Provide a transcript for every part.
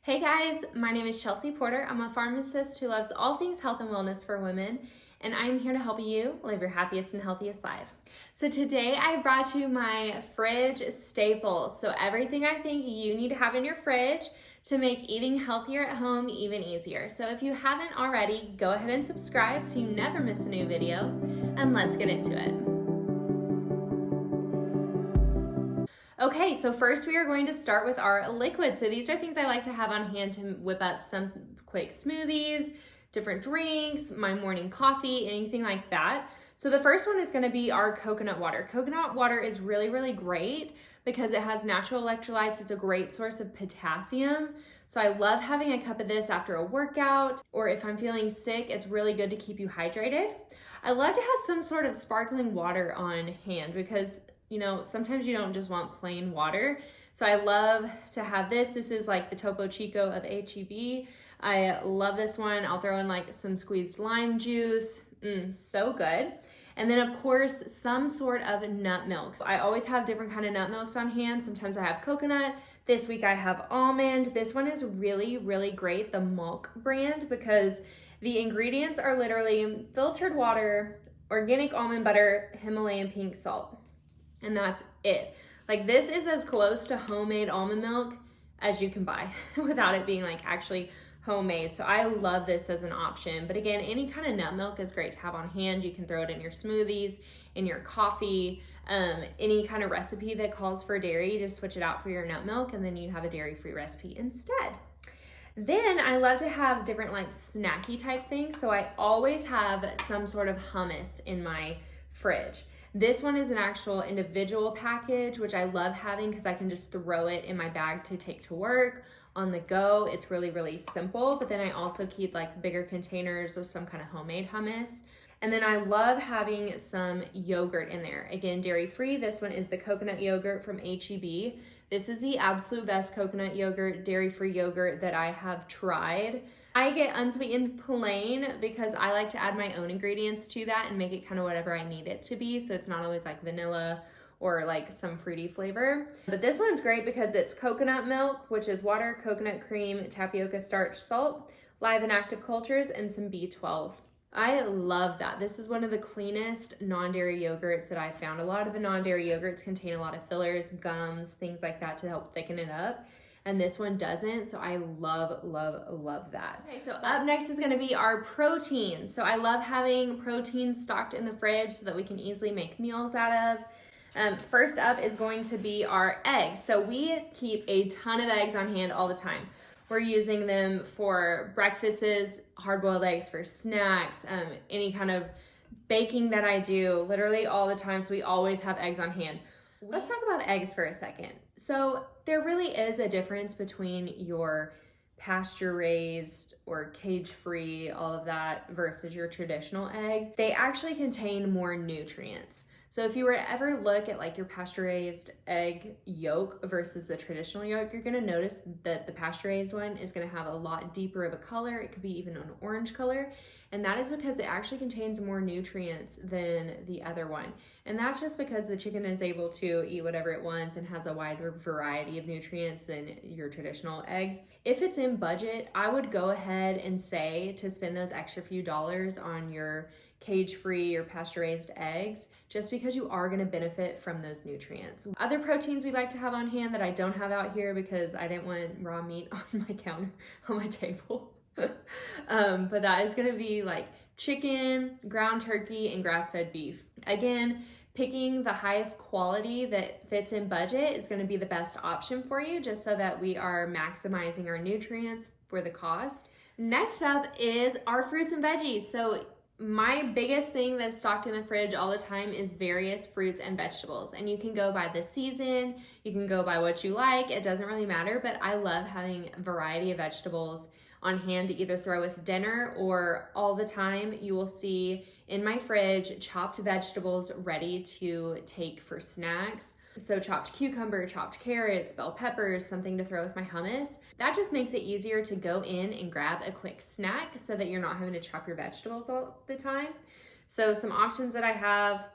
Hey guys, my name is Chelsea Porter. I'm a pharmacist who loves all things health and wellness for women, and I'm here to help you live your happiest and healthiest life. So today I brought you my fridge staples. So everything I think you need to have in your fridge to make eating healthier at home even easier. So if you haven't already, go ahead and subscribe so you never miss a new video, and let's get into it. Okay, so first we are going to start with our liquids. So these are things I like to have on hand to whip up some quick smoothies, different drinks, my morning coffee, anything like that. So the first one is gonna be our coconut water. Coconut water is really, really great because it has natural electrolytes. It's a great source of potassium. So I love having a cup of this after a workout, or if I'm feeling sick, it's really good to keep you hydrated. I love to have some sort of sparkling water on hand because sometimes you don't just want plain water. So I love to have this. This is like the Topo Chico of HEB. I love this one. I'll throw in like some squeezed lime juice. So good. And then of course, some sort of nut milk. I always have different kind of nut milks on hand. Sometimes I have coconut. This week I have almond. This one is really, really great, the Milk brand, because the ingredients are literally filtered water, organic almond butter, Himalayan pink salt. And that's it. Like, this is as close to homemade almond milk as you can buy without it being like actually homemade. So I love this as an option. But again, any kind of nut milk is great to have on hand. You can throw it in your smoothies, in your coffee, any kind of recipe that calls for dairy, just switch it out for your nut milk and then you have a dairy-free recipe instead. Then I love to have different like snacky type things. So I always have some sort of hummus in my fridge. This one is an actual individual package, which I love having because I can just throw it in my bag to take to work on the go. It's really, really simple. But then I also keep like bigger containers with some kind of homemade hummus. And then I love having some yogurt in there. Again, dairy-free. This one is the coconut yogurt from HEB. This is the absolute best coconut yogurt, dairy-free yogurt that I have tried. I get unsweetened plain because I like to add my own ingredients to that and make it kind of whatever I need it to be. So it's not always like vanilla or like some fruity flavor. But this one's great because it's coconut milk, which is water, coconut cream, tapioca starch, salt, live and active cultures, and some B12. I love that. This is one of the cleanest non-dairy yogurts that I've found. A lot of the non-dairy yogurts contain a lot of fillers, gums, things like that to help thicken it up. And this one doesn't, so I love, love, love that. Okay, so up next is gonna be our protein. So I love having protein stocked in the fridge so that we can easily make meals out of. First up is going to be our eggs. So we keep a ton of eggs on hand all the time. We're using them for breakfasts, hard-boiled eggs for snacks, any kind of baking that I do, literally all the time, so we always have eggs on hand. Let's talk about eggs for a second. So there really is a difference between your pasture-raised or cage-free, all of that, versus your traditional egg. They actually contain more nutrients. So if you were to ever look at like your pasture-raised egg yolk versus the traditional yolk, you're gonna notice that the pasture-raised one is gonna have a lot deeper of a color. It could be even an orange color. And that is because it actually contains more nutrients than the other one. And that's just because the chicken is able to eat whatever it wants and has a wider variety of nutrients than your traditional egg. If it's in budget, I would go ahead and say to spend those extra few dollars on your cage-free or pasture-raised eggs, just because you are gonna benefit from those nutrients. Other proteins we like to have on hand that I don't have out here because I didn't want raw meat on my counter, on my table. But that is gonna be like chicken, ground turkey, and grass-fed beef. Again, picking the highest quality that fits in budget is gonna be the best option for you, just so that we are maximizing our nutrients for the cost. Next up is our fruits and veggies. So my biggest thing that's stocked in the fridge all the time is various fruits and vegetables. And you can go by the season, you can go by what you like, it doesn't really matter, but I love having a variety of vegetables on hand to either throw with dinner, or all the time you will see in my fridge chopped vegetables ready to take for snacks. So chopped cucumber, chopped carrots, bell peppers, something to throw with my hummus. That just makes it easier to go in and grab a quick snack so that you're not having to chop your vegetables all the time. So some options that I have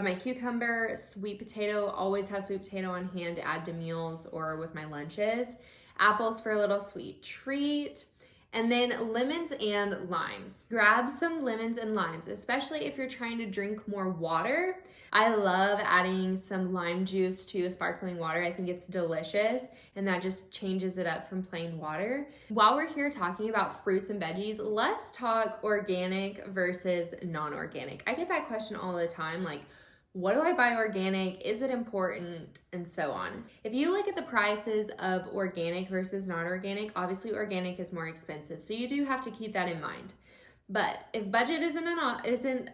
my cucumber, sweet potato, always have sweet potato on hand to add to meals or with my lunches. apples for a little sweet treat, and then lemons and limes. Grab some lemons and limes, especially if you're trying to drink more water. I love adding some lime juice to sparkling water. I think it's delicious, and that just changes it up from plain water. While we're here talking about fruits and veggies, let's talk organic versus non-organic. I get that question all the time, like, what do I buy organic? Is it important? And so on. If you look at the prices of organic versus non-organic, obviously organic is more expensive. So you do have to keep that in mind. But if budget isn't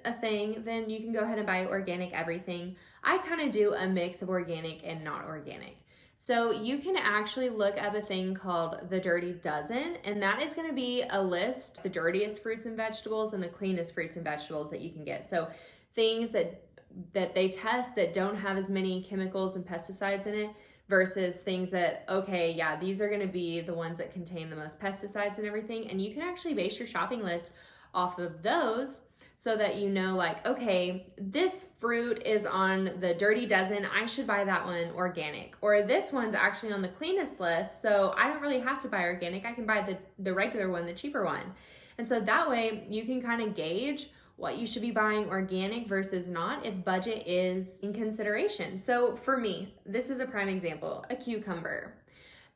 a thing, then you can go ahead and buy organic everything. I kind of do a mix of organic and not organic. So you can actually look up a thing called the Dirty Dozen, and that is going to be a list, the dirtiest fruits and vegetables and the cleanest fruits and vegetables that you can get. So things that they test that don't have as many chemicals and pesticides in it versus things that, okay, yeah, these are going to be the ones that contain the most pesticides and everything. And you can actually base your shopping list off of those so that you know, like, okay, this fruit is on the Dirty Dozen, I should buy that one organic. Or this one's actually on the cleanest list, so I don't really have to buy organic. I can buy the regular one, the cheaper one. And so that way you can kind of gauge what you should be buying organic versus not if budget is in consideration. So for me, this is a prime example, a cucumber.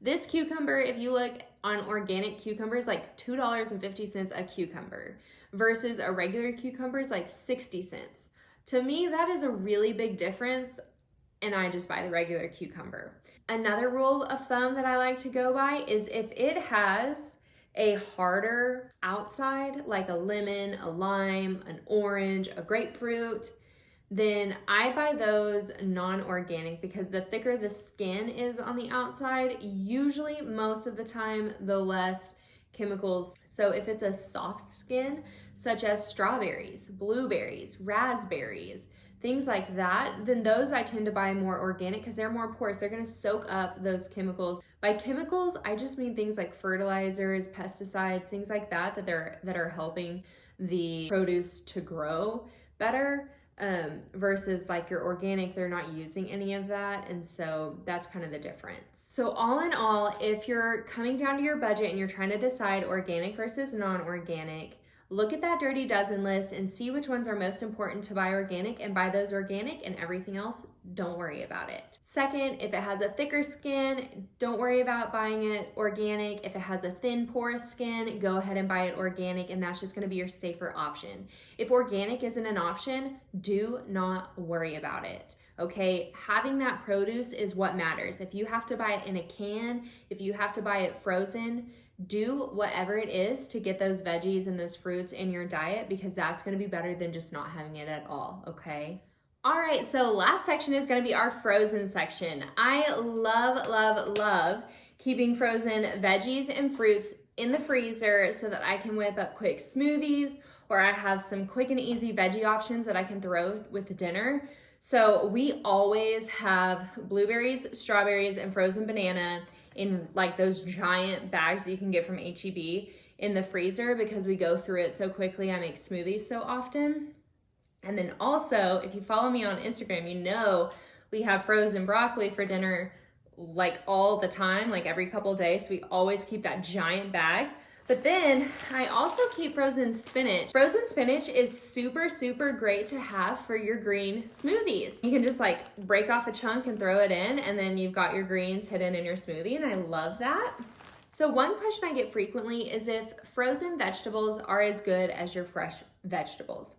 This cucumber, if you look on organic cucumbers, like $2.50 a cucumber versus a regular cucumber is like 60 cents. To me, that is a really big difference, and I just buy the regular cucumber. Another rule of thumb that I like to go by is if it has a harder outside, like a lemon, a lime, an orange, a grapefruit, then I buy those non-organic because the thicker the skin is on the outside, usually most of the time, the less chemicals. So if it's a soft skin, such as strawberries, blueberries, raspberries, things like that, then those I tend to buy more organic because they're more porous. They're gonna soak up those chemicals. By chemicals, I just mean things like fertilizers, pesticides, things like that that are helping the produce to grow better. Versus like your organic, they're not using any of that. And so that's kind of the difference. So all in all, if you're coming down to your budget and you're trying to decide organic versus non-organic, look at that Dirty Dozen list and see which ones are most important to buy organic and buy those organic, and everything else, don't worry about it. Second, if it has a thicker skin, don't worry about buying it organic. If it has a thin, porous skin, go ahead and buy it organic, and that's just gonna be your safer option. If organic isn't an option, do not worry about it. Okay, having that produce is what matters. If you have to buy it in a can, if you have to buy it frozen, do whatever it is to get those veggies and those fruits in your diet, because that's going to be better than just not having it at all, okay? All right, so last section is going to be our frozen section. I love keeping frozen veggies and fruits in the freezer so that I can whip up quick smoothies, or I have some quick and easy veggie options that I can throw with dinner. So we always have blueberries, strawberries, and frozen banana in like those giant bags that you can get from H-E-B in the freezer because we go through it so quickly. I make smoothies so often. And then also, if you follow me on Instagram, you know we have frozen broccoli for dinner like all the time, like every couple of days. So we always keep that giant bag. But then I also keep frozen spinach. Frozen spinach is super great to have for your green smoothies. You can just like break off a chunk and throw it in, and then you've got your greens hidden in your smoothie, and I love that. So one question I get frequently is if frozen vegetables are as good as your fresh vegetables.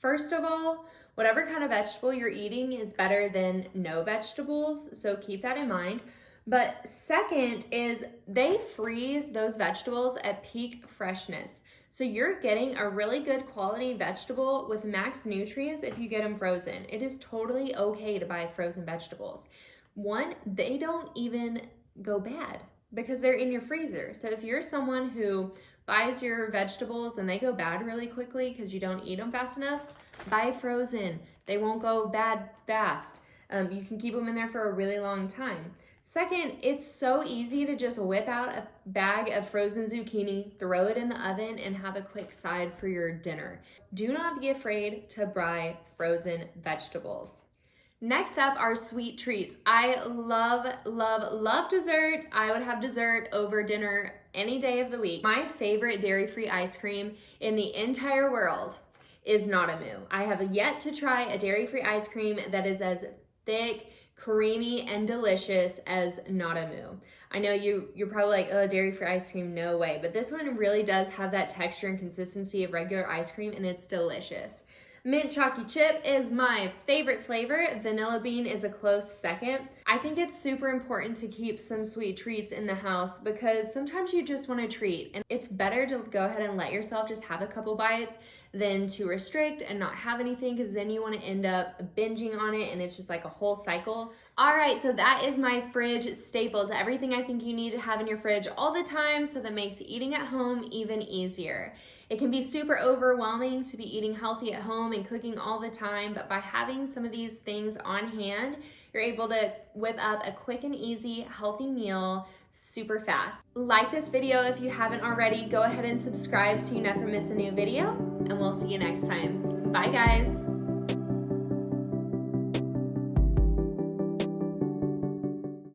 First of all, whatever kind of vegetable you're eating is better than no vegetables, so keep that in mind. But second is they freeze those vegetables at peak freshness. So you're getting a really good quality vegetable with max nutrients if you get them frozen. It is totally okay to buy frozen vegetables. One, they don't even go bad because they're in your freezer. So if you're someone who buys your vegetables and they go bad really quickly because you don't eat them fast enough, buy frozen. They won't go bad fast. You can keep them in there for a really long time. Second, it's so easy to just whip out a bag of frozen zucchini, throw it in the oven, and have a quick side for your dinner. Do not be afraid to buy frozen vegetables. Next up are sweet treats. I love, love, love dessert. I would have dessert over dinner any day of the week. My favorite dairy-free ice cream in the entire world is NonOrganic. I have yet to try a dairy-free ice cream that is as thick, creamy, and delicious as NonOrganic. I know you're probably like, oh, dairy-free ice cream, no way. But this one really does have that texture and consistency of regular ice cream, and it's delicious. Mint Chalky Chip is my favorite flavor. Vanilla Bean is a close second. I think it's super important to keep some sweet treats in the house because sometimes you just want a treat, and it's better to go ahead and let yourself just have a couple bites than to restrict and not have anything, because then you want to end up binging on it and it's just like a whole cycle. All right, so that is my fridge staples, everything I think you need to have in your fridge all the time, so that makes eating at home even easier. It can be super overwhelming to be eating healthy at home and cooking all the time, but by having some of these things on hand, you're able to whip up a quick and easy healthy meal super fast. Like this video if you haven't already. Go ahead and subscribe so you never miss a new video, and we'll see you next time. Bye guys.